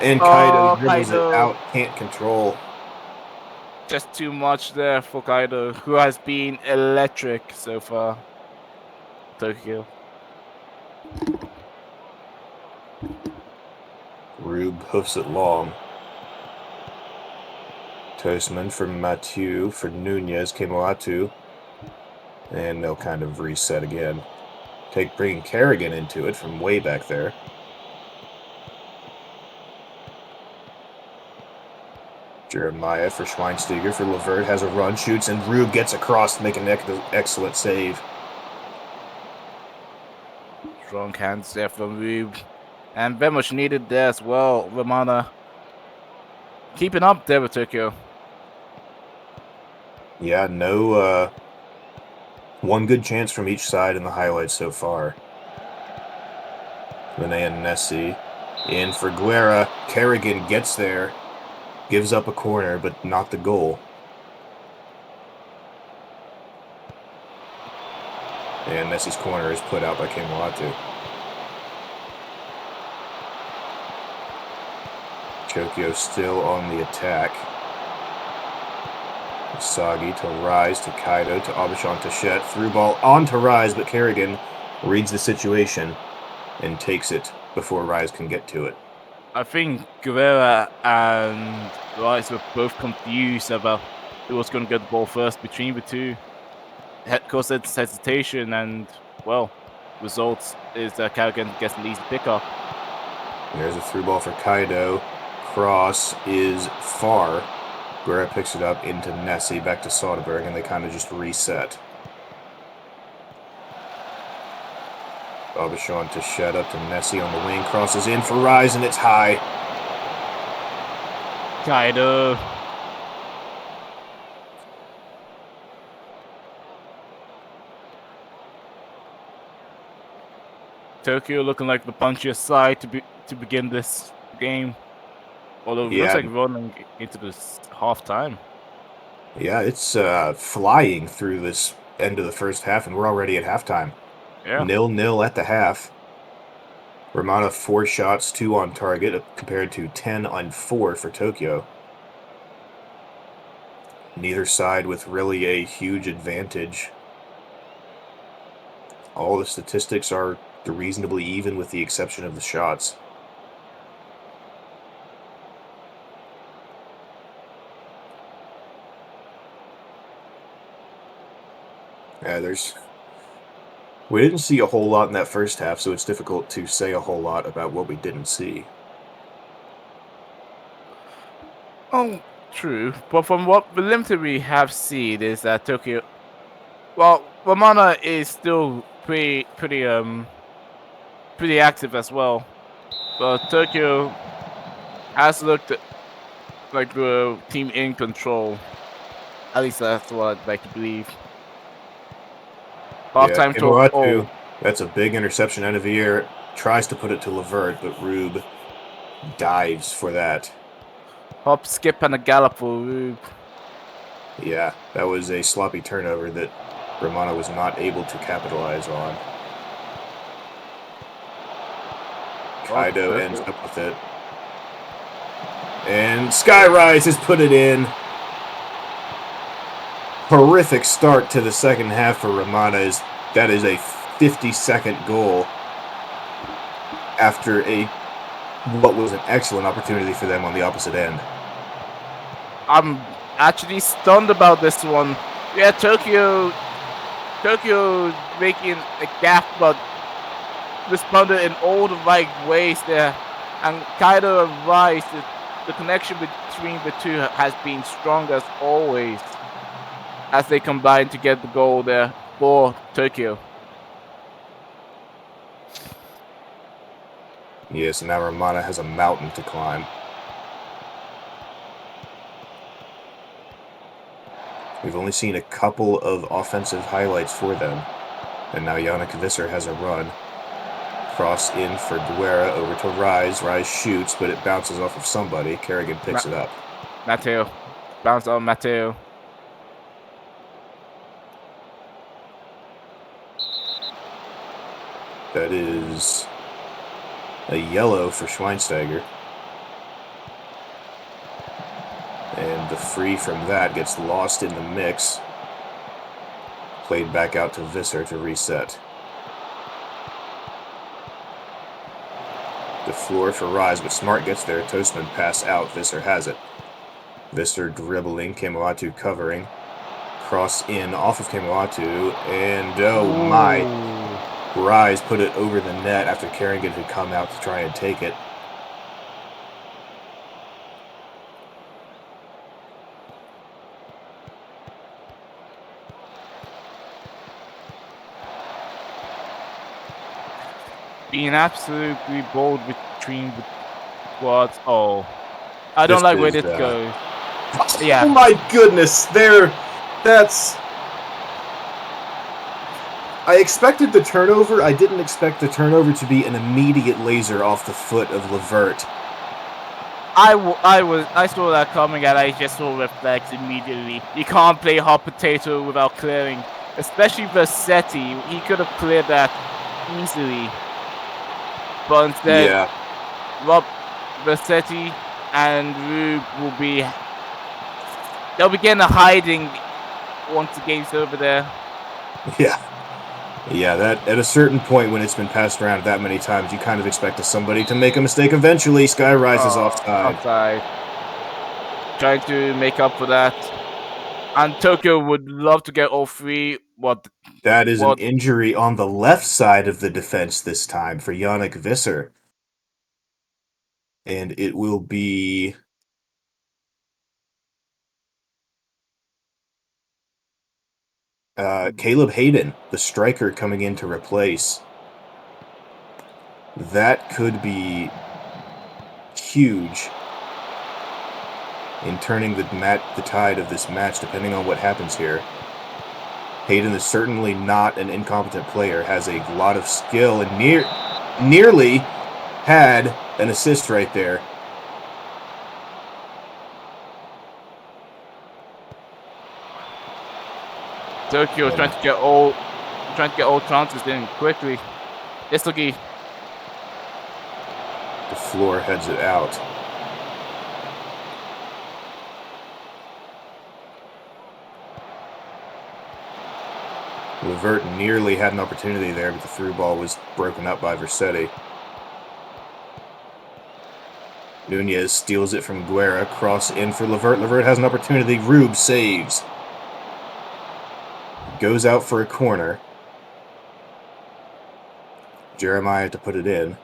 and Kaido dribbles it out. Can't control. Just too much there for Kaido, who has been electric so far. Tokyo. Rube hoofs it long. Toastman for Mathieu, for Nunez, Kemoatu. And they'll kind of reset again. Bringing Kerrigan into it from way back there. Jeremiah for Schweinsteiger, for Levert, has a run, shoots, and Rube gets across to make an excellent save. Strong hands there from Rube. And very much needed there as well, Romana. Keeping up there with Tokyo. Yeah, no one good chance from each side in the highlights so far. Rene and Nessie in for Guerra. Kerrigan gets there, gives up a corner, but not the goal. And Nessie's corner is put out by Kemoatu. Tokyo still on the attack. Asagi to Rise, to Kaido, to Abishan, to Shet. Through ball on to Rise, but Kerrigan reads the situation and takes it before Rise can get to it. I think Guerrera and Rice were both confused about who was going to get the ball first between the two. Caused hesitation, and, well, results is that Kerrigan gets an easy pickup. There's a through ball for Kaido. Cross is far. Guerra picks it up into Nessie, back to Soderberg, and they kind of just reset. Abishan to Shed, up to Nessie on the wing, crosses in for Rise, and it's high. Kaido. Tokyo looking like the punchiest side to begin this game. Although it looks like running into this half time. Yeah, it's flying through this end of the first half, and we're already at halftime. Yeah. 0-0 at the half. Romana 4 shots, 2 on target, compared to 10 on 4 for Tokyo. Neither side with really a huge advantage. All the statistics are reasonably even with the exception of the shots. Yeah, we didn't see a whole lot in that first half, so it's difficult to say a whole lot about what we didn't see. Oh, true. But from what the limited we have seen is that Tokyo, well, Romana is still pretty active as well. But Tokyo has looked like the team in control. At least that's what I'd like to believe. Yeah, Halftime talk. Kemoatu, Oh, that's a big interception out of the air. Tries to put it to Levert, but Rube dives for that. hop, skip, and a gallop for Rube. Yeah, that was a sloppy turnover that Romano was not able to capitalize on. Kaido ends up with it. And Skyrise has put it in. Horrific start to the second half for Romana. That is a 50-second goal after what was an excellent opportunity for them on the opposite end. I'm actually stunned about this one. Yeah, Tokyo making a gap, but responded in all the right ways there. And Kaido and Rice, the connection between the two has been strong as always as they combine to get the goal there for Tokyo. Yes, and now Romana has a mountain to climb. We've only seen a couple of offensive highlights for them. And now Yannick Visser has a run. Cross in for Guerra over to Rise. Rise shoots, but it bounces off of somebody. Kerrigan picks it up. Matteo. Bounce on Matteo. That is a yellow for Schweinsteiger. And the free from that gets lost in the mix. Played back out to Visser to reset. The floor for Rise, but Smart gets there. Toastman pass out. Visser has it. Visser dribbling. Kemoatu covering. Cross in off of Kemoatu. And oh my. Rise put it over the net after Kerrigan had come out to try and take it. Being absolutely bold between the quads. Oh, I don't like where this goes. Yeah. Oh my goodness, that's... I expected the turnover. I didn't expect the turnover to be an immediate laser off the foot of Levert. I saw that coming and I just saw reflex immediately. You can't play hot potato without clearing. Especially Versetti. He could have cleared that easily. But instead, Rob Versetti and Rube they'll be getting a hiding once the game's over there. Yeah, that at a certain point when it's been passed around that many times, you kind of expect somebody to make a mistake eventually. Sky rises offside. Trying to make up for that. And Tokyo would love to get all three. That is an injury on the left side of the defense this time for Yannick Visser. And it will be... Caleb Hayden, the striker, coming in to replace. That could be huge in turning the tide of this match, depending on what happens here. Hayden is certainly not an incompetent player, has a lot of skill, and nearly had an assist right there. Tokyo trying to get all chances in quickly. Isugi. The floor heads it out. Levert nearly had an opportunity there, but the through ball was broken up by Versetti. Nunez steals it from Guerra, cross in for Levert. Levert has an opportunity. Rube saves. Goes out for a corner. Jeremiah to put it in.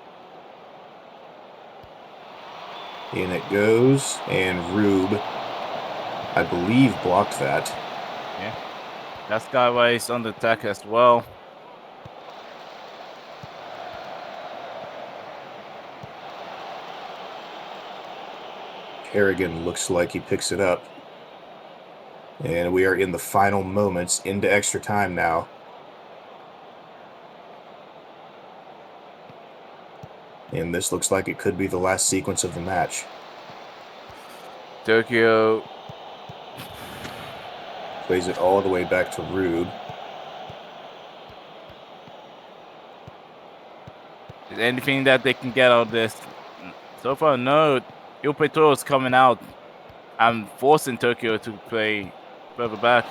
In it goes, and Rube, I believe, blocked that. Yeah. That Skyway is on the attack as well. Harrigan looks like he picks it up. And we are in the final moments into extra time now. And this looks like it could be the last sequence of the match. Tokyo Plays it all the way back to Rube. is anything that they can get out of this. So far, no. Il Petro is coming out and forcing Tokyo to play further back.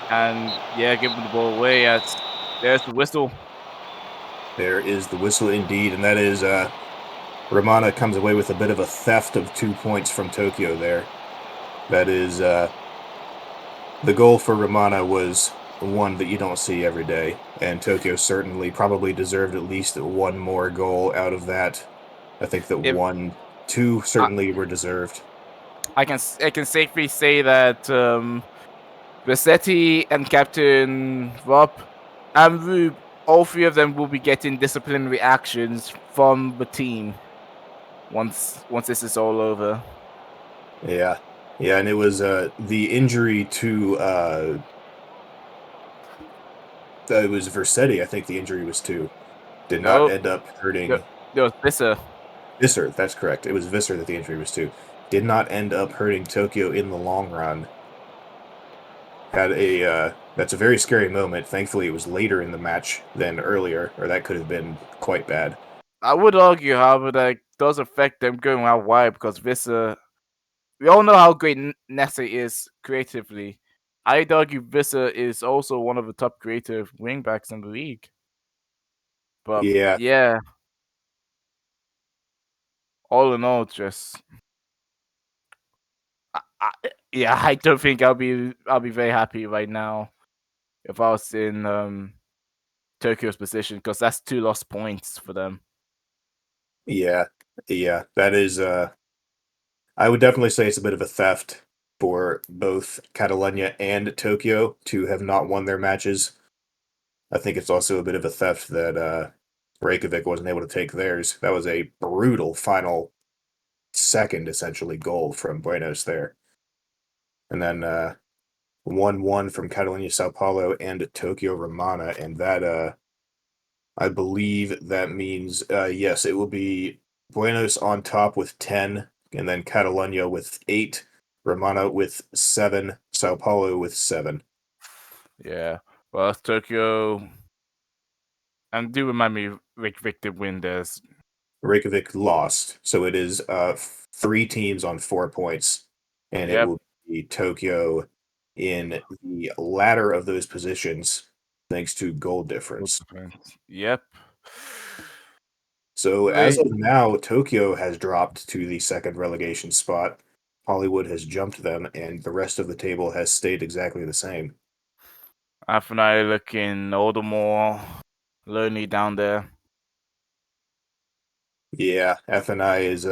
And yeah, giving the ball away as there's the whistle. There is the whistle indeed, and that is Romana comes away with a bit of a theft of 2 points from Tokyo there. That is the goal for Romana was one that you don't see every day, and Tokyo certainly probably deserved at least one more goal out of that. I think that If 2 certainly were deserved. I can safely say that Rossetti and Captain Rob and Rube, all three of them will be getting disciplinary actions from the team once this is all over. Yeah, and it was the injury to it was Versetti. I think the injury was to did not Nope. end up hurting There was Visser. Visser. That's correct. It was Visser that the injury was to. Did not end up hurting Tokyo in the long run. Had a that's a very scary moment. Thankfully, it was later in the match than earlier, or that could have been quite bad. I would argue, however, that it does affect them going out wide because Visser. We all know how great Nessa is creatively. I'd argue Visser is also one of the top creative wingbacks in the league. But Yeah, yeah, all in all, just yeah, I don't think I'll be very happy right now if I was in Tokyo's position because that's 2 lost points for them. yeah. That is I would definitely say it's a bit of a theft for both Catalunya and Tokyo to have not won their matches. I think it's also a bit of a theft that Reykjavik wasn't able to take theirs. That was a brutal final second, essentially, goal from Buenos there. And then 1-1 from Catalunya Sao Paulo and Tokyo Romana. And that, I believe that means, yes, it will be Buenos on top with 10, and then Catalunya with 8, Romana with 7, Sao Paulo with 7. Yeah, well, Tokyo. And do remind me, Reykjavik did win this. Reykjavik lost, so it is 3 teams on 4 points, and it Yep. will be Tokyo in the latter of those positions, thanks to goal difference. Yep. So as Wait. of now, Tokyo has dropped to the second relegation spot. Hollywood has jumped them, and the rest of the table has stayed exactly the same. Athênai looking all the more lonely down there. Yeah, Athênai is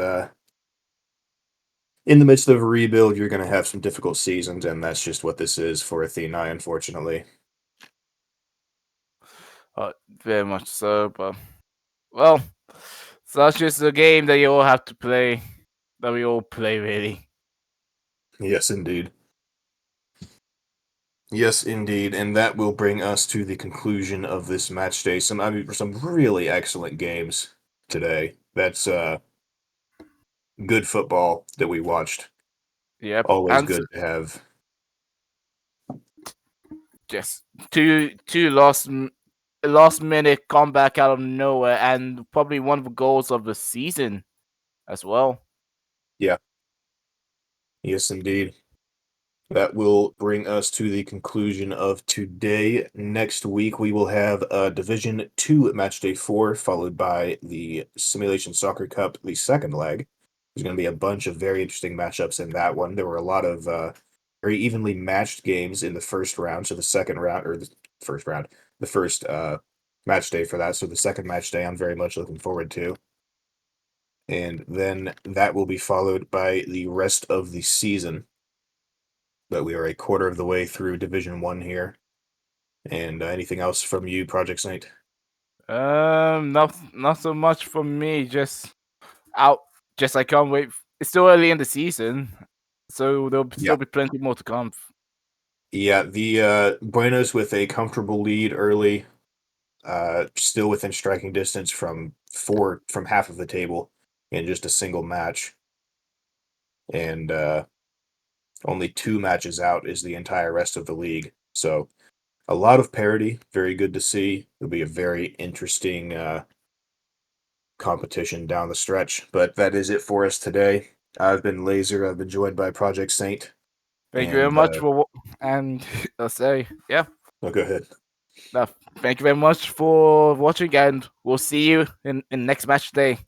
in the midst of a rebuild. You're going to have some difficult seasons, and that's just what this is for Athênai, unfortunately. Very much so, but well, so that's just a game that you all have to play. That we all play, really. Yes, indeed. Yes, indeed, and that will bring us to the conclusion of this match day. Some really excellent games today. That's good football that we watched. Yep, Always and good to have. just two last minute comeback out of nowhere, and probably one of the goals of the season as well. Yeah. Yes, indeed. That will bring us to the conclusion of today. Next week, we will have Division 2 Match Day 4, followed by the Simulation Soccer Cup, the second leg. There's going to be a bunch of very interesting matchups in that one. There were a lot of very evenly matched games in the first round. So the second round, or the first round, the first match day for that. So the second match day, I'm very much looking forward to. And then that will be followed by the rest of the season. But we are a quarter of the way through Division 1 here. And anything else from you, ProjectSaint? Not so much for me. Just out. Just I can't wait. It's still early in the season, so there'll Yeah. still be plenty more to come. Yeah, the Buenos with a comfortable lead early, still within striking distance from half of the table in just a single match. And only 2 matches out is the entire rest of the league. So a lot of parity, very good to see. It'll be a very interesting competition down the stretch. But that is it for us today. I've been Laser. I've been joined by ProjectSaint. Thank you very And much for and I'll say yeah. oh, go ahead. No, thank you very much for watching, and we'll see you in next match day.